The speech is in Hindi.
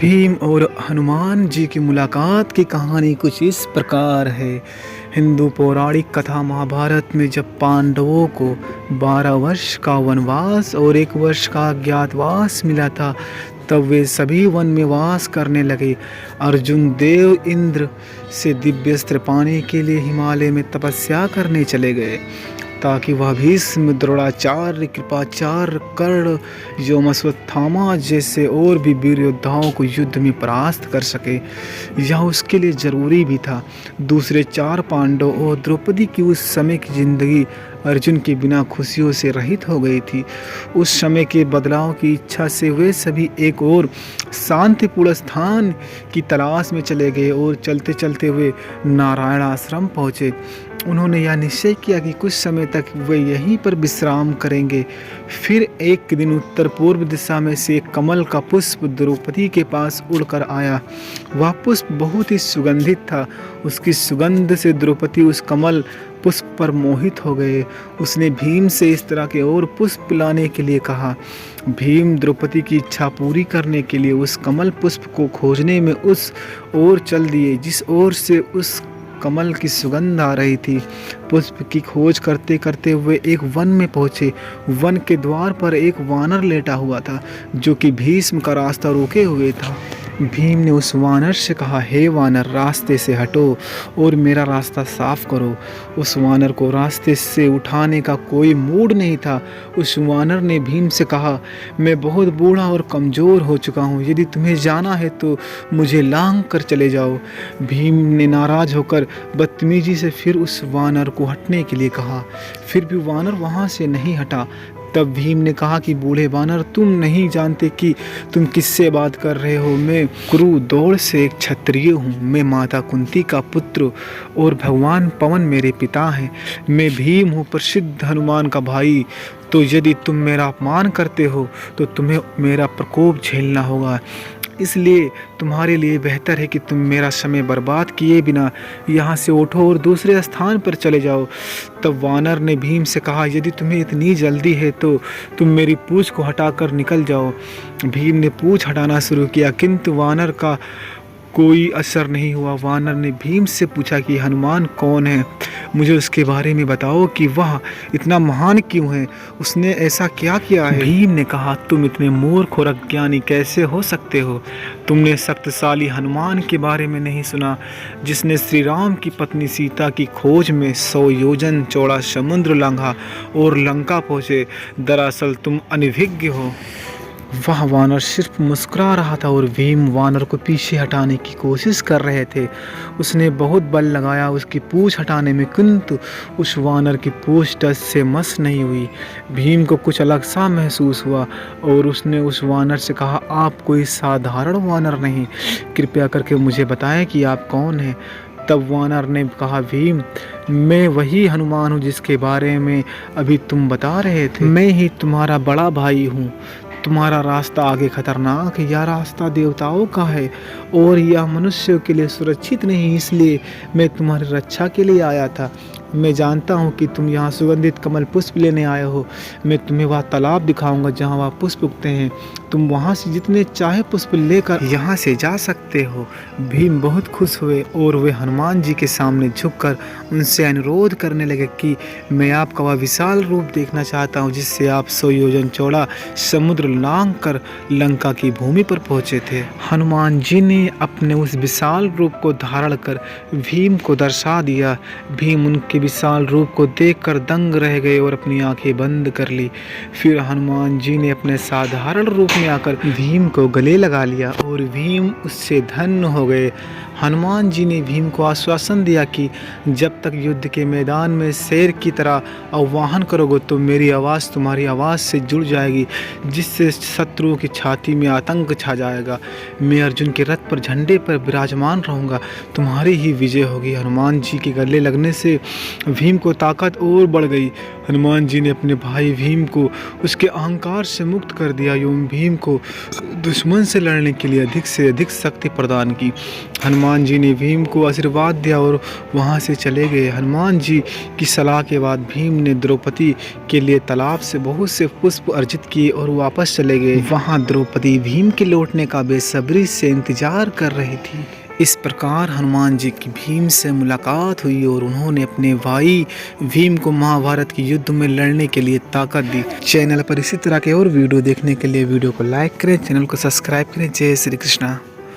भीम और हनुमान जी की मुलाकात की कहानी कुछ इस प्रकार है। हिंदू पौराणिक कथा महाभारत में जब पांडवों को 12 वर्ष का वनवास और 1 वर्ष का अज्ञातवास मिला था, तब वे सभी वन में वास करने लगे। अर्जुन देव इंद्र से दिव्यस्त्र पाने के लिए हिमालय में तपस्या करने चले गए, ताकि वह भीष्म, द्रोणाचार्य, कृपाचार्य, कर्ण, एवं अश्वत्थामा जैसे और भी वीर योद्धाओं को युद्ध में परास्त कर सके। यह उसके लिए जरूरी भी था। दूसरे 4 पांडव और द्रौपदी की उस समय की जिंदगी अर्जुन के बिना खुशियों से रहित हो गई थी। उस समय के बदलाव की इच्छा से वे सभी एक और शांतिपूर्ण स्थान की तलाश में चले गए और चलते चलते वे नारायण आश्रम पहुँचे। उन्होंने यह निश्चय किया कि कुछ समय तक वे यहीं पर विश्राम करेंगे। फिर एक दिन उत्तर पूर्व दिशा में से एक कमल का पुष्प द्रौपदी के पास उड़कर आया। वह पुष्प बहुत ही सुगंधित था। उसकी सुगंध से द्रौपदी उस कमल पुष्प पर मोहित हो गए। उसने भीम से इस तरह के और पुष्प लाने के लिए कहा। भीम द्रौपदी की इच्छा पूरी करने के लिए उस कमल पुष्प को खोजने में उस ओर चल दिए जिस ओर से उस कमल की सुगंध आ रही थी। पुष्प की खोज करते करते वे एक वन में पहुंचे। वन के द्वार पर एक वानर लेटा हुआ था, जो कि भीष्म का रास्ता रोके हुए था। भीम ने उस वानर से कहा, हे वानर, रास्ते से हटो और मेरा रास्ता साफ करो। उस वानर को रास्ते से उठाने का कोई मूड नहीं था। उस वानर ने भीम से कहा, मैं बहुत बूढ़ा और कमज़ोर हो चुका हूँ। यदि तुम्हें जाना है तो मुझे लांघ कर चले जाओ। भीम ने नाराज होकर बदतमीजी से फिर उस वानर को हटने के लिए कहा। फिर भी वानर वहाँ से नहीं हटा। तब भीम ने कहा कि बूढ़े वानर, तुम नहीं जानते कि तुम किससे बात कर रहे हो। मैं कुरु दौड़ से एक क्षत्रिय हूँ। मैं माता कुंती का पुत्र और भगवान पवन मेरे पिता हैं। मैं भीम हूँ, प्रसिद्ध हनुमान का भाई। तो यदि तुम मेरा अपमान करते हो तो तुम्हें मेरा प्रकोप झेलना होगा। इसलिए तुम्हारे लिए बेहतर है कि तुम मेरा समय बर्बाद किए बिना यहाँ से उठो और दूसरे स्थान पर चले जाओ। तब वानर ने भीम से कहा, यदि तुम्हें इतनी जल्दी है तो तुम मेरी पूँछ को हटाकर निकल जाओ। भीम ने पूँछ हटाना शुरू किया, किंतु वानर का कोई असर नहीं हुआ। वानर ने भीम से पूछा कि हनुमान कौन है, मुझे उसके बारे में बताओ कि वह इतना महान क्यों है, उसने ऐसा क्या किया है। भीम ने कहा, तुम इतने मूर्ख और अज्ञानी कैसे हो सकते हो। तुमने शक्तिशाली हनुमान के बारे में नहीं सुना, जिसने श्री राम की पत्नी सीता की खोज में 100 योजन चौड़ा समुद्र लांघा और लंका पहुँचे। दरअसल तुम अनभिज्ञ हो। वह वानर सिर्फ मुस्कुरा रहा था और भीम वानर को पीछे हटाने की कोशिश कर रहे थे। उसने बहुत बल लगाया उसकी पूँछ हटाने में, किंतु उस वानर की पूँछ टस से मस नहीं हुई। भीम को कुछ अलग सा महसूस हुआ और उसने उस वानर से कहा, आप कोई साधारण वानर नहीं, कृपया करके मुझे बताएं कि आप कौन हैं। तब वानर ने कहा, भीम, मैं वही हनुमान हूँ जिसके बारे में अभी तुम बता रहे थे। मैं ही तुम्हारा बड़ा भाई हूँ। तुम्हारा रास्ता आगे खतरनाक है। यह रास्ता देवताओं का है और यह मनुष्यों के लिए सुरक्षित नहीं, इसलिए मैं तुम्हारी रक्षा के लिए आया था। मैं जानता हूँ कि तुम यहाँ सुगंधित कमल पुष्प लेने आए हो। मैं तुम्हें वह तालाब दिखाऊंगा जहाँ वह पुष्प उगते हैं। तुम वहाँ से जितने चाहे पुष्प लेकर यहाँ से जा सकते हो। भीम बहुत खुश हुए और वे हनुमान जी के सामने झुककर उनसे अनुरोध करने लगे कि मैं आपका वह विशाल रूप देखना चाहता हूँ, जिससे आप 100 योजन चौड़ा समुद्र लांघ कर लंका की भूमि पर पहुँचे थे। हनुमान जी ने अपने उस विशाल रूप को धारण कर भीम को दर्शा दिया। भीम उनके विशाल रूप को देखकर दंग रह गए और अपनी आंखें बंद कर ली। फिर हनुमान जी ने अपने साधारण रूप में आकर भीम को गले लगा लिया और भीम उससे धन्य हो गए। हनुमान जी ने भीम को आश्वासन दिया कि जब तक युद्ध के मैदान में शेर की तरह आह्वान करोगे तो मेरी आवाज़ तुम्हारी आवाज़ से जुड़ जाएगी, जिससे शत्रुओं की छाती में आतंक छा जाएगा। मैं अर्जुन के रथ पर झंडे पर विराजमान रहूँगा, तुम्हारी ही विजय होगी। हनुमान जी के गले लगने से भीम को ताकत और बढ़ गई। हनुमान जी ने अपने भाई भीम को उसके अहंकार से मुक्त कर दिया एवं भीम भीम को दुश्मन से लड़ने के लिए अधिक से अधिक शक्ति प्रदान की। हनुमान जी ने भीम को आशीर्वाद दिया और वहां से चले गए। हनुमान जी की सलाह के बाद भीम ने द्रौपदी के लिए तालाब से बहुत से पुष्प अर्जित किए और वापस चले गए। वहां द्रौपदी भीम के लौटने का बेसब्री से इंतजार कर रही थी। इस प्रकार हनुमान जी की भीम से मुलाकात हुई और उन्होंने अपने भाई भीम को महाभारत के युद्ध में लड़ने के लिए ताकत दी। चैनल पर इसी तरह के और वीडियो देखने के लिए वीडियो को लाइक करें, चैनल को सब्सक्राइब करें। जय श्री कृष्णा।